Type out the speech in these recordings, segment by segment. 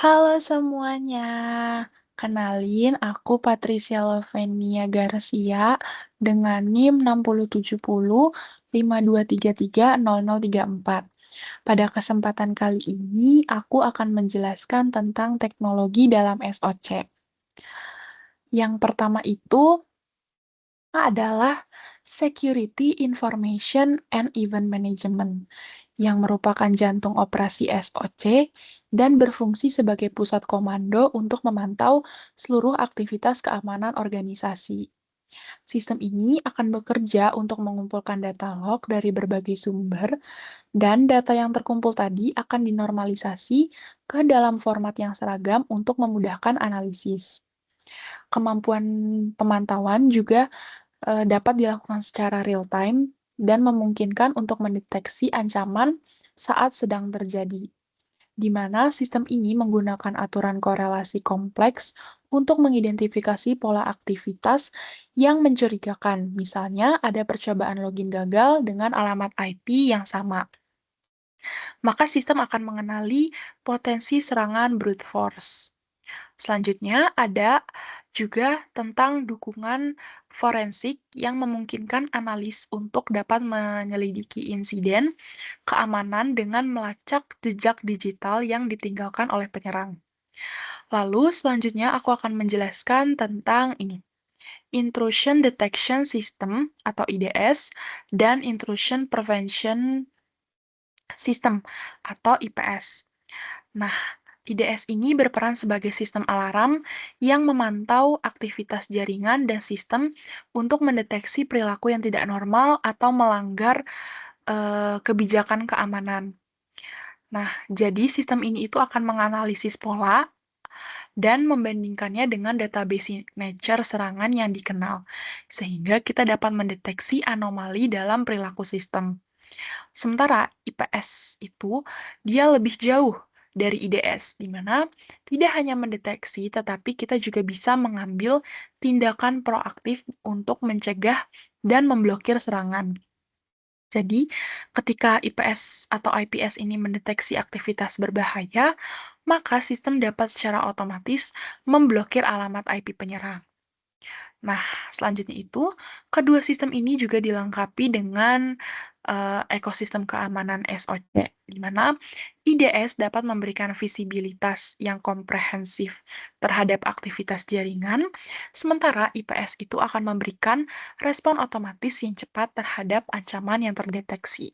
Halo semuanya, kenalin aku Patricia Lovenia Garcia dengan NIM 607052330034. Pada kesempatan kali ini, aku akan menjelaskan tentang teknologi dalam SOC. Yang pertama itu adalah Security Information and Event Management, yang merupakan jantung operasi SOC dan berfungsi sebagai pusat komando untuk memantau seluruh aktivitas keamanan organisasi. Sistem ini akan bekerja untuk mengumpulkan data log dari berbagai sumber, dan data yang terkumpul tadi akan dinormalisasi ke dalam format yang seragam untuk memudahkan analisis. Kemampuan pemantauan juga dapat dilakukan secara real time dan memungkinkan untuk mendeteksi ancaman saat sedang terjadi, di mana sistem ini menggunakan aturan korelasi kompleks untuk mengidentifikasi pola aktivitas yang mencurigakan. Misalnya, ada percobaan login gagal dengan alamat IP yang sama. Maka sistem akan mengenali potensi serangan brute force. Selanjutnya ada juga tentang dukungan forensik yang memungkinkan analis untuk dapat menyelidiki insiden keamanan dengan melacak jejak digital yang ditinggalkan oleh penyerang. Lalu selanjutnya aku akan menjelaskan tentang ini, Intrusion Detection System atau IDS dan Intrusion Prevention System atau IPS. Nah, IDS ini berperan sebagai sistem alarm yang memantau aktivitas jaringan dan sistem untuk mendeteksi perilaku yang tidak normal atau melanggar kebijakan keamanan. Nah, jadi sistem ini itu akan menganalisis pola dan membandingkannya dengan database signature serangan yang dikenal, sehingga kita dapat mendeteksi anomali dalam perilaku sistem. Sementara IPS itu dia lebih jauh dari IDS, di mana tidak hanya mendeteksi, tetapi kita juga bisa mengambil tindakan proaktif untuk mencegah dan memblokir serangan. Jadi, ketika IPS atau IPS ini mendeteksi aktivitas berbahaya, maka sistem dapat secara otomatis memblokir alamat IP penyerang. Nah, selanjutnya itu, kedua sistem ini juga dilengkapi dengan ekosistem keamanan SOC, di mana IDS dapat memberikan visibilitas yang komprehensif terhadap aktivitas jaringan, sementara IPS itu akan memberikan respon otomatis yang cepat terhadap ancaman yang terdeteksi.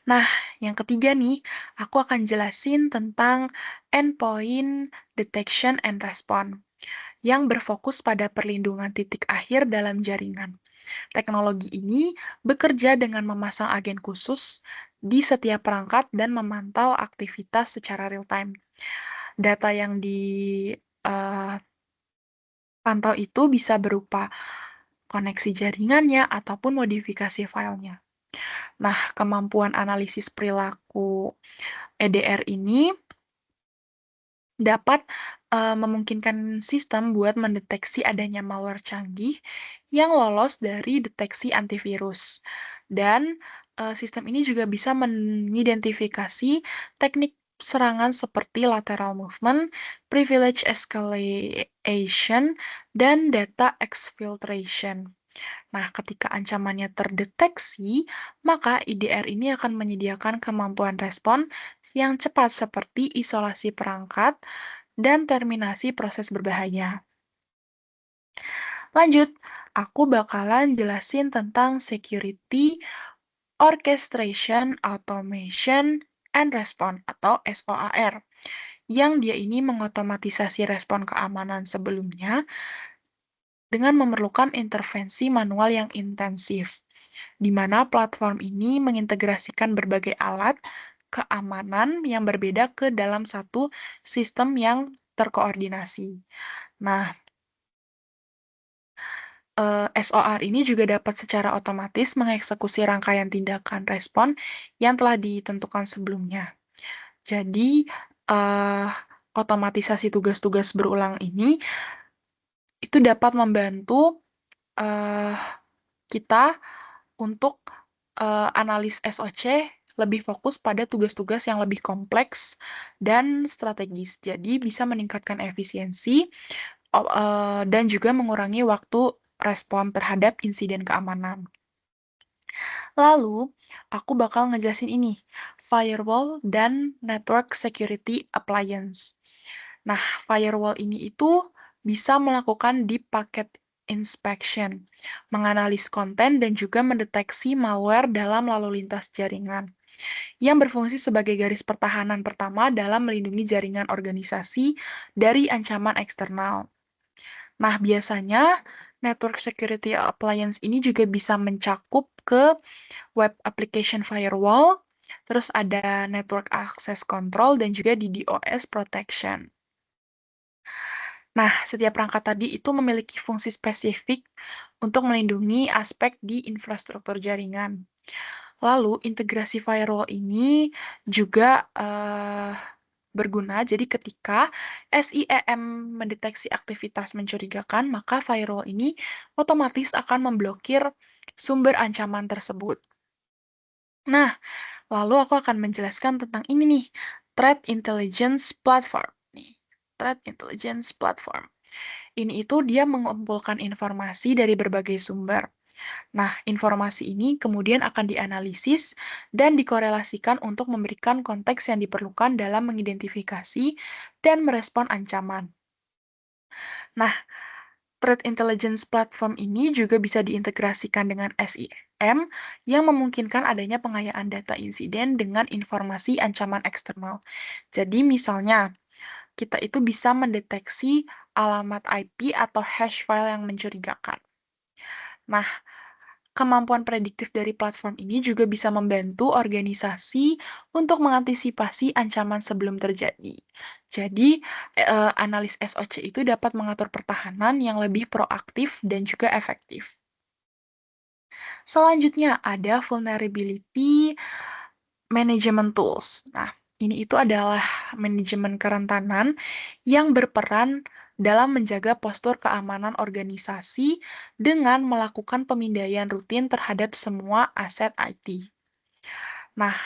Nah, yang ketiga nih, aku akan jelasin tentang Endpoint Detection and Response yang berfokus pada perlindungan titik akhir dalam jaringan. Teknologi ini bekerja dengan memasang agen khusus di setiap perangkat dan memantau aktivitas secara real time. Data yang dipantau itu bisa berupa koneksi jaringannya ataupun modifikasi filenya. Nah, kemampuan analisis perilaku EDR ini dapat memungkinkan sistem buat mendeteksi adanya malware canggih yang lolos dari deteksi antivirus. Dan sistem ini juga bisa mengidentifikasi teknik serangan seperti lateral movement, privilege escalation, dan data exfiltration. Nah, ketika ancamannya terdeteksi, maka IDR ini akan menyediakan kemampuan respon yang cepat seperti isolasi perangkat dan terminasi proses berbahaya. Lanjut, aku bakalan jelasin tentang Security, Orchestration, Automation, and Response atau SOAR, yang dia ini mengotomatisasi respon keamanan sebelumnya dengan memerlukan intervensi manual yang intensif, di mana platform ini mengintegrasikan berbagai alat keamanan yang berbeda ke dalam satu sistem yang terkoordinasi. Nah, SOR ini juga dapat secara otomatis mengeksekusi rangkaian tindakan respon yang telah ditentukan sebelumnya. Jadi, otomatisasi tugas-tugas berulang ini itu dapat membantu kita untuk analis SOC lebih fokus pada tugas-tugas yang lebih kompleks dan strategis. Jadi bisa meningkatkan efisiensi dan juga mengurangi waktu respon terhadap insiden keamanan. Lalu, aku bakal ngejelasin ini, firewall dan network security appliance. Nah, firewall ini itu bisa melakukan deep packet inspection, menganalis konten dan juga mendeteksi malware dalam lalu lintas jaringan, yang berfungsi sebagai garis pertahanan pertama dalam melindungi jaringan organisasi dari ancaman eksternal. Nah, biasanya network security appliance ini juga bisa mencakup ke web application firewall, terus ada network access control, dan juga DDoS protection. Nah, setiap perangkat tadi itu memiliki fungsi spesifik untuk melindungi aspek di infrastruktur jaringan. Lalu, integrasi firewall ini juga berguna, jadi ketika SIEM mendeteksi aktivitas mencurigakan, maka firewall ini otomatis akan memblokir sumber ancaman tersebut. Nah, lalu aku akan menjelaskan tentang ini nih, Threat Intelligence Platform. Nih, Threat Intelligence Platform. Ini itu dia mengumpulkan informasi dari berbagai sumber. Nah, informasi ini kemudian akan dianalisis dan dikorelasikan untuk memberikan konteks yang diperlukan dalam mengidentifikasi dan merespon ancaman. Nah, Threat Intelligence Platform ini juga bisa diintegrasikan dengan SIEM yang memungkinkan adanya pengayaan data insiden dengan informasi ancaman eksternal. Jadi misalnya, kita itu bisa mendeteksi alamat IP atau hash file yang mencurigakan. Nah, kemampuan prediktif dari platform ini juga bisa membantu organisasi untuk mengantisipasi ancaman sebelum terjadi. Jadi, analis SOC itu dapat mengatur pertahanan yang lebih proaktif dan juga efektif. Selanjutnya, ada vulnerability management tools. Nah, ini itu adalah manajemen kerentanan yang berperan dalam menjaga postur keamanan organisasi dengan melakukan pemindaian rutin terhadap semua aset IT. Nah,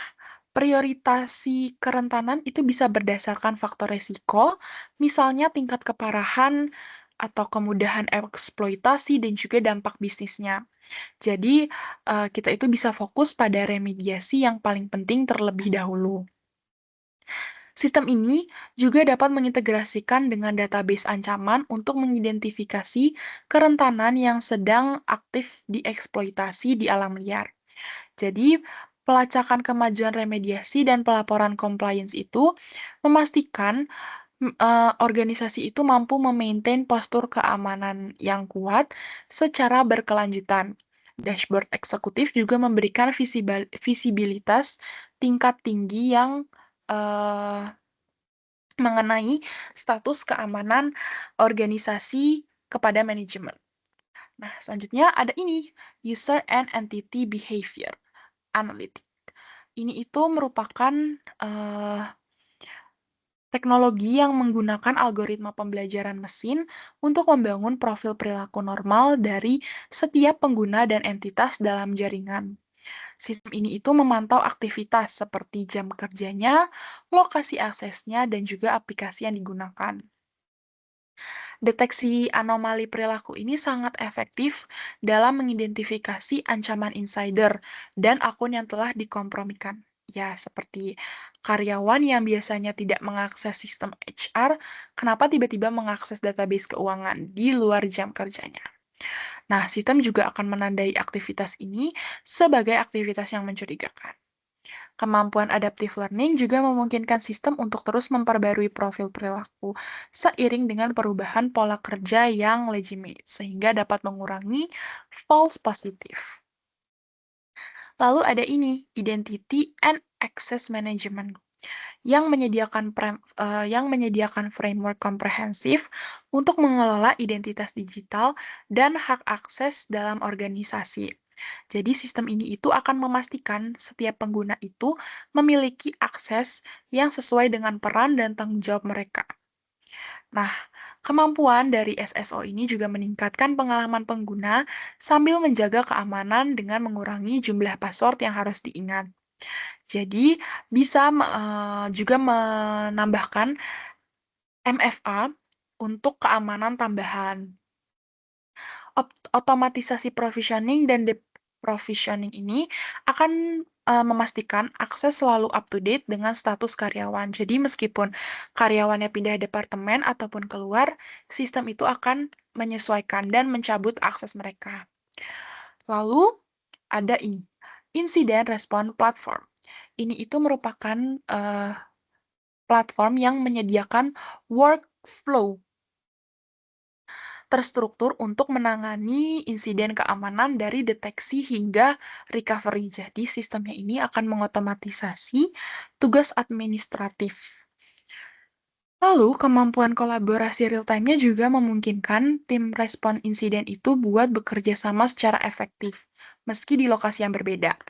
prioritasi kerentanan itu bisa berdasarkan faktor resiko, misalnya tingkat keparahan atau kemudahan eksploitasi dan juga dampak bisnisnya. Jadi, kita itu bisa fokus pada remediasi yang paling penting terlebih dahulu. Sistem ini juga dapat mengintegrasikan dengan database ancaman untuk mengidentifikasi kerentanan yang sedang aktif dieksploitasi di alam liar. Jadi, pelacakan kemajuan remediasi dan pelaporan compliance itu memastikan organisasi itu mampu memaintain postur keamanan yang kuat secara berkelanjutan. Dashboard eksekutif juga memberikan visibilitas tingkat tinggi yang eh, mengenai status keamanan organisasi kepada manajemen. Nah, selanjutnya ada ini, User and Entity Behavior Analytics. Ini itu merupakan eh, teknologi yang menggunakan algoritma pembelajaran mesin untuk membangun profil perilaku normal dari setiap pengguna dan entitas dalam jaringan. Sistem ini itu memantau aktivitas seperti jam kerjanya, lokasi aksesnya, dan juga aplikasi yang digunakan. Deteksi anomali perilaku ini sangat efektif dalam mengidentifikasi ancaman insider dan akun yang telah dikompromikan. Ya, seperti karyawan yang biasanya tidak mengakses sistem HR, kenapa tiba-tiba mengakses database keuangan di luar jam kerjanya. Nah, sistem juga akan menandai aktivitas ini sebagai aktivitas yang mencurigakan. Kemampuan adaptive learning juga memungkinkan sistem untuk terus memperbarui profil perilaku seiring dengan perubahan pola kerja yang legitimate, sehingga dapat mengurangi false positive. Lalu ada ini, identity and access management, yang menyediakan framework komprehensif untuk mengelola identitas digital dan hak akses dalam organisasi. Jadi sistem ini itu akan memastikan setiap pengguna itu memiliki akses yang sesuai dengan peran dan tanggung jawab mereka. Nah, kemampuan dari SSO ini juga meningkatkan pengalaman pengguna sambil menjaga keamanan dengan mengurangi jumlah password yang harus diingat. Jadi bisa juga menambahkan MFA untuk keamanan tambahan. Otomatisasi provisioning dan deprovisioning ini akan memastikan akses selalu up to date dengan status karyawan. Jadi meskipun karyawannya pindah departemen ataupun keluar, sistem itu akan menyesuaikan dan mencabut akses mereka. Lalu ada ini, Incident Response Platform. Ini itu merupakan platform yang menyediakan workflow terstruktur untuk menangani insiden keamanan dari deteksi hingga recovery. Jadi, sistemnya ini akan mengotomatisasi tugas administratif. Lalu, kemampuan kolaborasi real-time-nya juga memungkinkan tim respon insiden itu buat bekerja sama secara efektif, meski di lokasi yang berbeda.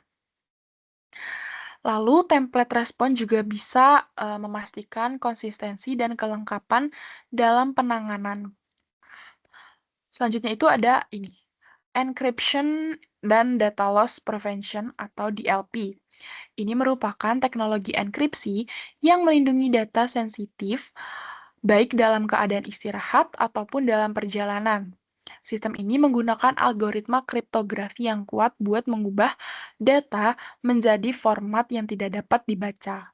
Lalu, template respon juga bisa memastikan konsistensi dan kelengkapan dalam penanganan. Selanjutnya itu ada ini, encryption dan data loss prevention atau DLP. Ini merupakan teknologi enkripsi yang melindungi data sensitif baik dalam keadaan istirahat ataupun dalam perjalanan. Sistem ini menggunakan algoritma kriptografi yang kuat buat mengubah data menjadi format yang tidak dapat dibaca.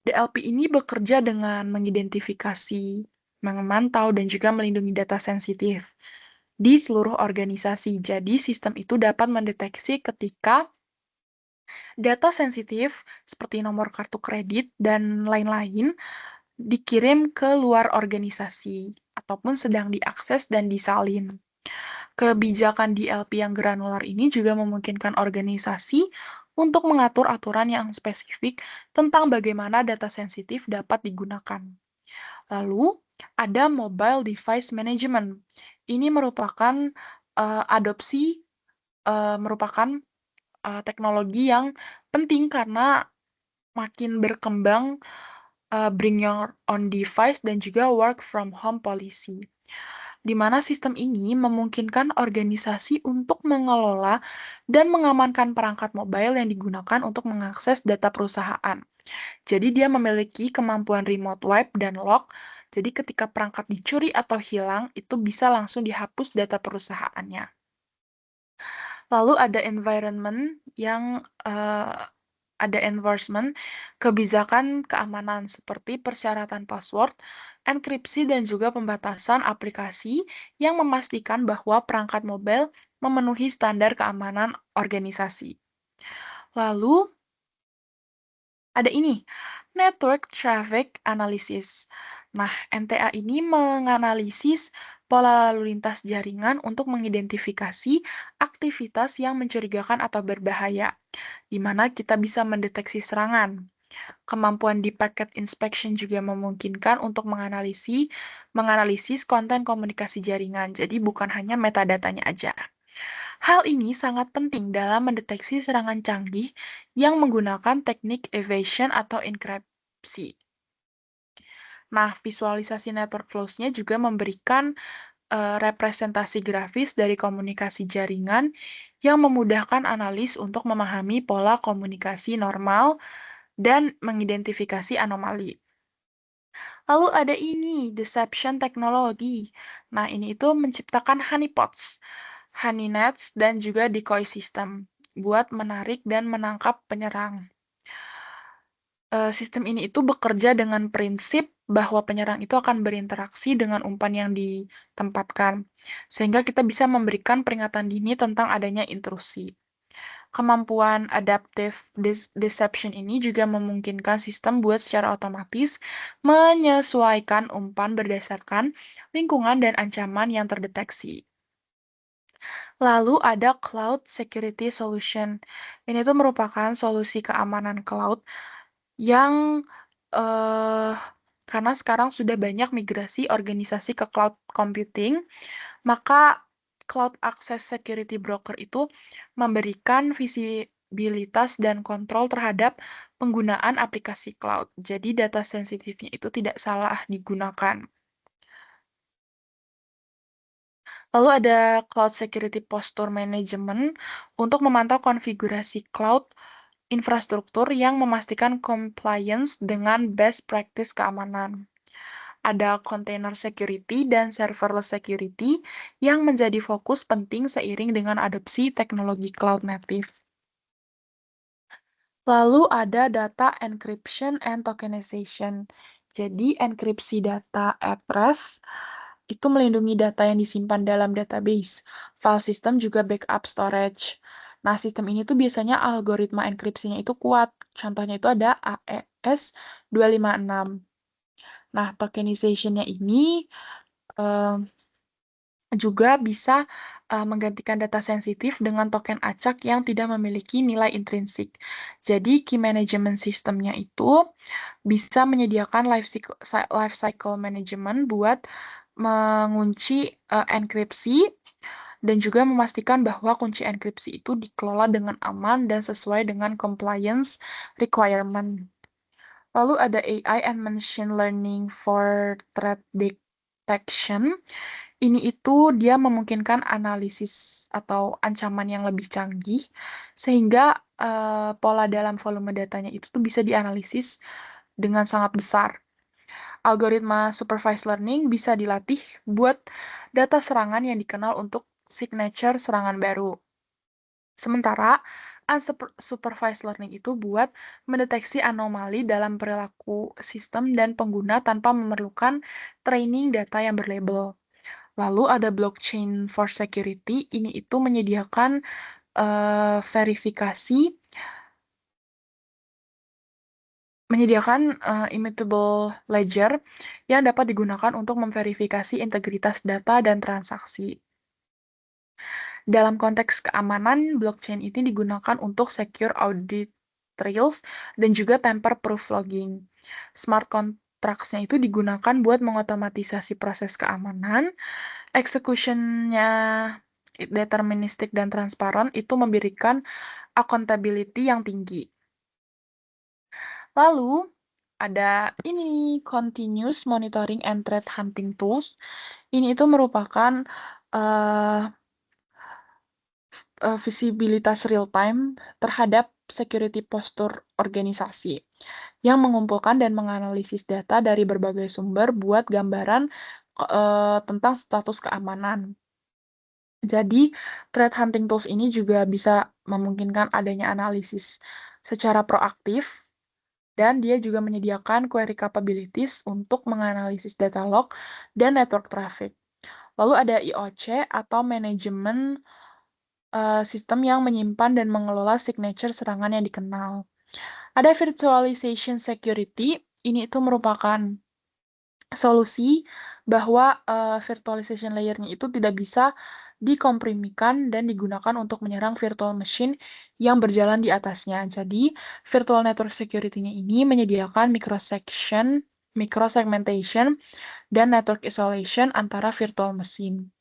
DLP ini bekerja dengan mengidentifikasi, memantau, dan juga melindungi data sensitif di seluruh organisasi. Jadi, sistem itu dapat mendeteksi ketika data sensitif seperti nomor kartu kredit dan lain-lain dikirim ke luar organisasi ataupun sedang diakses dan disalin. Kebijakan DLP yang granular ini juga memungkinkan organisasi untuk mengatur aturan yang spesifik tentang bagaimana data sensitif dapat digunakan. Lalu, ada mobile device management. Ini merupakan adopsi merupakan teknologi yang penting karena makin berkembang bring your own device dan juga work from home policy, di mana sistem ini memungkinkan organisasi untuk mengelola dan mengamankan perangkat mobile yang digunakan untuk mengakses data perusahaan. Jadi dia memiliki kemampuan remote wipe dan lock, jadi ketika perangkat dicuri atau hilang, itu bisa langsung dihapus data perusahaannya. Lalu ada environment yang ada enforcement, kebijakan keamanan seperti persyaratan password, enkripsi, dan juga pembatasan aplikasi yang memastikan bahwa perangkat mobile memenuhi standar keamanan organisasi. Lalu ada ini, Network Traffic Analysis. Nah, NTA ini menganalisis pola lalu lintas jaringan untuk mengidentifikasi aktivitas yang mencurigakan atau berbahaya, di mana kita bisa mendeteksi serangan. Kemampuan di packet inspection juga memungkinkan untuk menganalisis konten komunikasi jaringan, jadi bukan hanya metadatanya aja. Hal ini sangat penting dalam mendeteksi serangan canggih yang menggunakan teknik evasion atau enkripsi. Nah, visualisasi network flows-nya juga memberikan representasi grafis dari komunikasi jaringan yang memudahkan analis untuk memahami pola komunikasi normal dan mengidentifikasi anomali. Lalu ada ini, deception technology. Nah, ini itu menciptakan honeypots, honeynets, dan juga decoy system buat menarik dan menangkap penyerang. Sistem ini itu bekerja dengan prinsip bahwa penyerang itu akan berinteraksi dengan umpan yang ditempatkan, sehingga kita bisa memberikan peringatan dini tentang adanya intrusi. Kemampuan adaptive deception ini juga memungkinkan sistem buat secara otomatis menyesuaikan umpan berdasarkan lingkungan dan ancaman yang terdeteksi. Lalu ada cloud security solution. Ini tuh merupakan solusi keamanan cloud yang eh, karena sekarang sudah banyak migrasi organisasi ke cloud computing, maka Cloud Access Security Broker itu memberikan visibilitas dan kontrol terhadap penggunaan aplikasi cloud. Jadi data sensitifnya itu tidak salah digunakan. Lalu ada Cloud Security Posture Management untuk memantau konfigurasi cloud infrastruktur yang memastikan compliance dengan best practice keamanan. Ada Container Security dan Serverless Security yang menjadi fokus penting seiring dengan adopsi teknologi cloud native. Lalu ada data encryption and tokenization. Jadi enkripsi data at rest itu melindungi data yang disimpan dalam database. File system juga backup storage. Nah, sistem ini tuh biasanya algoritma enkripsinya itu kuat. Contohnya itu ada AES 256. Nah, tokenization-nya ini eh, juga bisa menggantikan data sensitif dengan token acak yang tidak memiliki nilai intrinsik. Jadi, key management system-nya itu bisa menyediakan life cycle management buat mengunci enkripsi dan juga memastikan bahwa kunci enkripsi itu dikelola dengan aman dan sesuai dengan compliance requirement. Lalu ada AI and machine learning for threat detection. Ini itu dia memungkinkan analisis atau ancaman yang lebih canggih sehingga pola dalam volume datanya itu tuh bisa dianalisis dengan sangat besar. Algoritma supervised learning bisa dilatih buat data serangan yang dikenal untuk signature serangan baru. Sementara unsupervised learning itu buat mendeteksi anomali dalam perilaku sistem dan pengguna tanpa memerlukan training data yang berlabel. Lalu ada blockchain for security, ini itu menyediakan immutable ledger yang dapat digunakan untuk memverifikasi integritas data dan transaksi. Dalam konteks keamanan, blockchain ini digunakan untuk secure audit trails dan juga tamper-proof logging. Smart contracts-nya itu digunakan buat mengotomatisasi proses keamanan, execution-nya deterministik dan transparan itu memberikan accountability yang tinggi. Lalu, ada ini, Continuous Monitoring and Threat Hunting Tools. Ini itu merupakan visibilitas real-time terhadap security posture organisasi yang mengumpulkan dan menganalisis data dari berbagai sumber buat gambaran tentang status keamanan. Jadi, threat hunting tools ini juga bisa memungkinkan adanya analisis secara proaktif dan dia juga menyediakan query capabilities untuk menganalisis data log dan network traffic. Lalu ada IOC atau manajemen sistem yang menyimpan dan mengelola signature serangan yang dikenal. Ada virtualization security, ini itu merupakan solusi bahwa virtualization layer-nya itu tidak bisa dikomprimikan dan digunakan untuk menyerang virtual machine yang berjalan di atasnya. Jadi, virtual network security-nya ini menyediakan microsegmentation, dan network isolation antara virtual machine.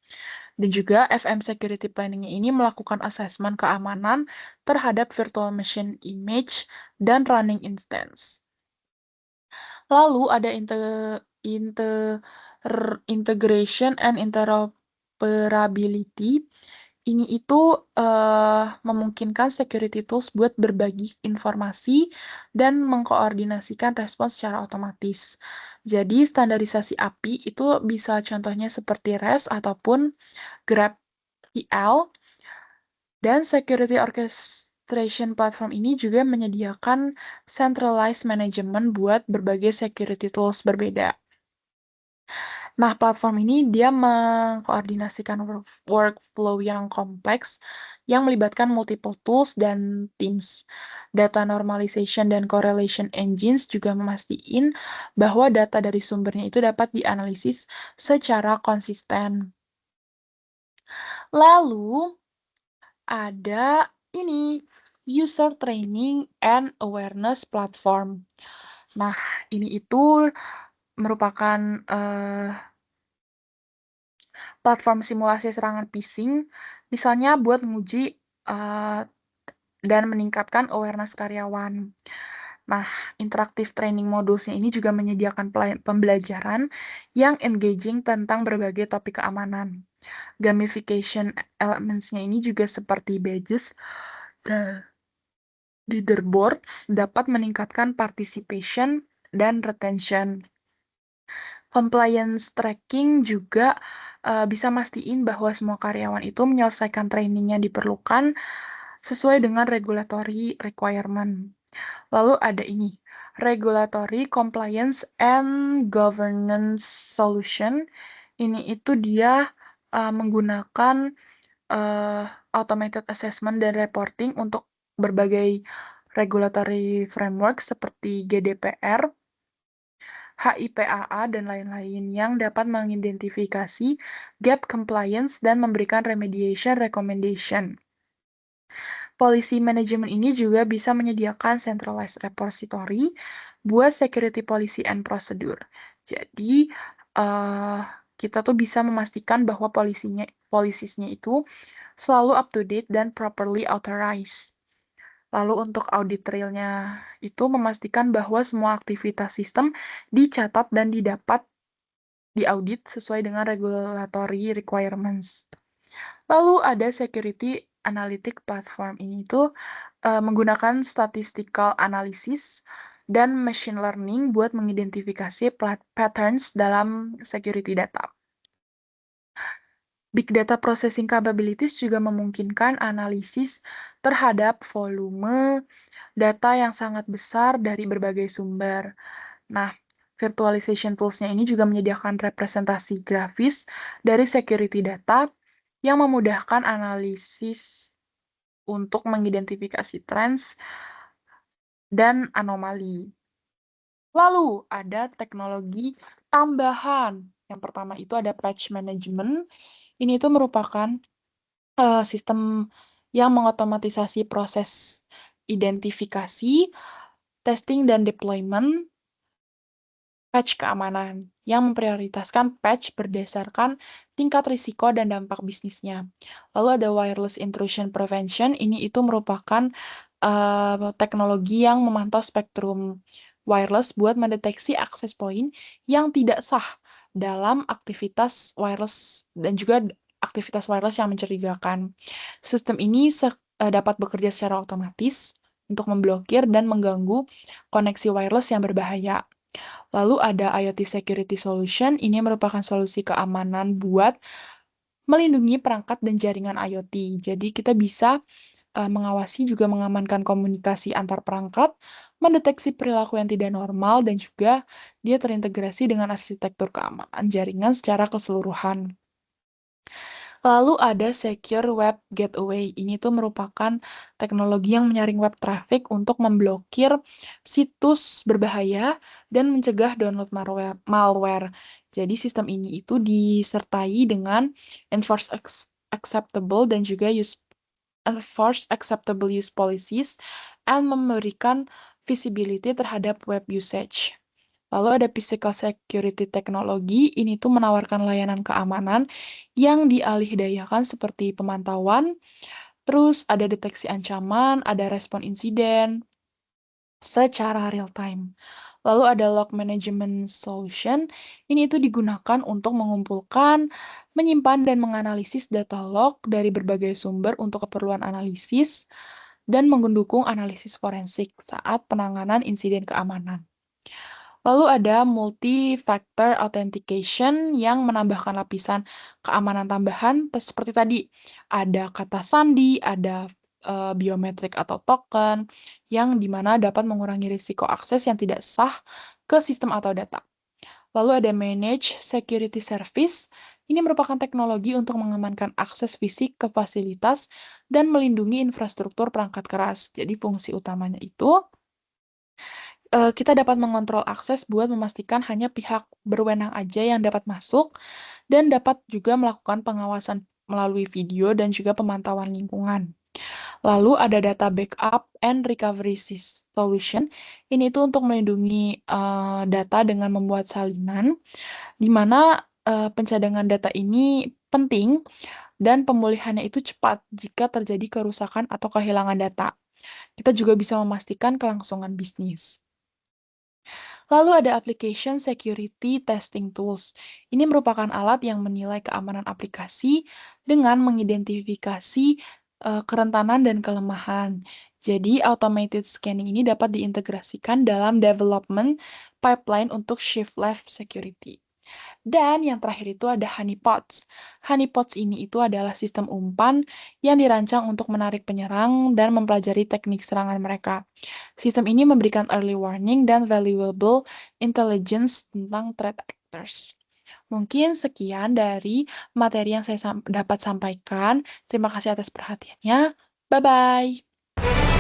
Dan juga FM Security Planning ini melakukan asesmen keamanan terhadap virtual machine image dan running instance. Lalu ada integration and interoperability. Ini itu memungkinkan security tools buat berbagi informasi dan mengkoordinasikan respons secara otomatis. Jadi standarisasi API itu bisa contohnya seperti REST ataupun GraphQL. Dan security orchestration platform ini juga menyediakan centralized management buat berbagai security tools berbeda. Nah, platform ini dia mengkoordinasikan workflow yang kompleks yang melibatkan multiple tools dan teams. Data normalization dan correlation engines juga memastikan bahwa data dari sumbernya itu dapat dianalisis secara konsisten. Lalu, ada ini user training and awareness platform. Nah, ini itu merupakan platform simulasi serangan phishing, misalnya buat menguji dan meningkatkan awareness karyawan. Nah, interaktif training modules-nya ini juga menyediakan pembelajaran yang engaging tentang berbagai topik keamanan. Gamification elements-nya ini juga seperti badges dan leaderboards dapat meningkatkan participation dan retention. Compliance tracking juga bisa mastiin bahwa semua karyawan itu menyelesaikan training yang diperlukan sesuai dengan regulatory requirement. Lalu ada ini, regulatory compliance and governance solution. Ini itu dia menggunakan automated assessment dan reporting untuk berbagai regulatory framework seperti GDPR, HIPAA, dan lain-lain yang dapat mengidentifikasi gap compliance dan memberikan remediation recommendation. Policy management ini juga bisa menyediakan centralized repository buat security policy and procedure. Jadi, kita tuh bisa memastikan bahwa polisisnya itu selalu up to date dan properly authorized. Lalu untuk audit trail-nya itu memastikan bahwa semua aktivitas sistem dicatat dan didapat diaudit sesuai dengan regulatory requirements. Lalu ada security analytic platform ini tuh menggunakan statistical analysis dan machine learning buat mengidentifikasi patterns dalam security data. Big data processing capabilities juga memungkinkan analisis terhadap volume data yang sangat besar dari berbagai sumber. Nah, virtualization tools-nya ini juga menyediakan representasi grafis dari security data yang memudahkan analisis untuk mengidentifikasi trends dan anomali. Lalu, ada teknologi tambahan. Yang pertama itu ada patch management. Ini itu merupakan sistem yang mengotomatisasi proses identifikasi, testing, dan deployment patch keamanan yang memprioritaskan patch berdasarkan tingkat risiko dan dampak bisnisnya. Lalu ada wireless intrusion prevention, ini itu merupakan teknologi yang memantau spektrum wireless buat mendeteksi akses point yang tidak sah dalam aktivitas wireless dan juga aktivitas wireless yang mencurigakan. Sistem ini dapat bekerja secara otomatis untuk memblokir dan mengganggu koneksi wireless yang berbahaya. Lalu ada IoT Security Solution, ini merupakan solusi keamanan buat melindungi perangkat dan jaringan IoT. Jadi kita bisa mengawasi juga mengamankan komunikasi antar perangkat, mendeteksi perilaku yang tidak normal, dan juga dia terintegrasi dengan arsitektur keamanan jaringan secara keseluruhan. Lalu ada Secure Web Gateway. Ini tuh merupakan teknologi yang menyaring web traffic untuk memblokir situs berbahaya dan mencegah download malware. Jadi sistem ini itu disertai dengan enforce acceptable dan juga enforce acceptable use policies and memberikan visibility terhadap web usage. Lalu ada physical security technology, ini tuh menawarkan layanan keamanan yang dialihdayakan seperti pemantauan, terus ada deteksi ancaman, ada respon insiden secara real time. Lalu ada log management solution, ini tuh digunakan untuk mengumpulkan, menyimpan, dan menganalisis data log dari berbagai sumber untuk keperluan analisis dan mendukung analisis forensik saat penanganan insiden keamanan. Lalu ada multi-factor authentication yang menambahkan lapisan keamanan tambahan, seperti tadi, ada kata sandi, ada biometrik atau token, yang dimana dapat mengurangi risiko akses yang tidak sah ke sistem atau data. Lalu ada manage security service, ini merupakan teknologi untuk mengamankan akses fisik ke fasilitas dan melindungi infrastruktur perangkat keras. Jadi fungsi utamanya itu kita dapat mengontrol akses buat memastikan hanya pihak berwenang aja yang dapat masuk, dan dapat juga melakukan pengawasan melalui video dan juga pemantauan lingkungan. Lalu ada data backup and recovery solution. Ini tuh untuk melindungi data dengan membuat salinan, di mana pencadangan data ini penting dan pemulihannya itu cepat jika terjadi kerusakan atau kehilangan data. Kita juga bisa memastikan kelangsungan bisnis. Lalu ada application security testing tools. Ini merupakan alat yang menilai keamanan aplikasi dengan mengidentifikasi kerentanan dan kelemahan. Jadi, automated scanning ini dapat diintegrasikan dalam development pipeline untuk shift left security. Dan yang terakhir itu ada honeypots. Honeypots ini itu adalah sistem umpan yang dirancang untuk menarik penyerang dan mempelajari teknik serangan mereka. Sistem ini memberikan early warning dan valuable intelligence tentang threat actors. Mungkin sekian dari materi yang saya dapat sampaikan. Terima kasih atas perhatiannya. Bye-bye.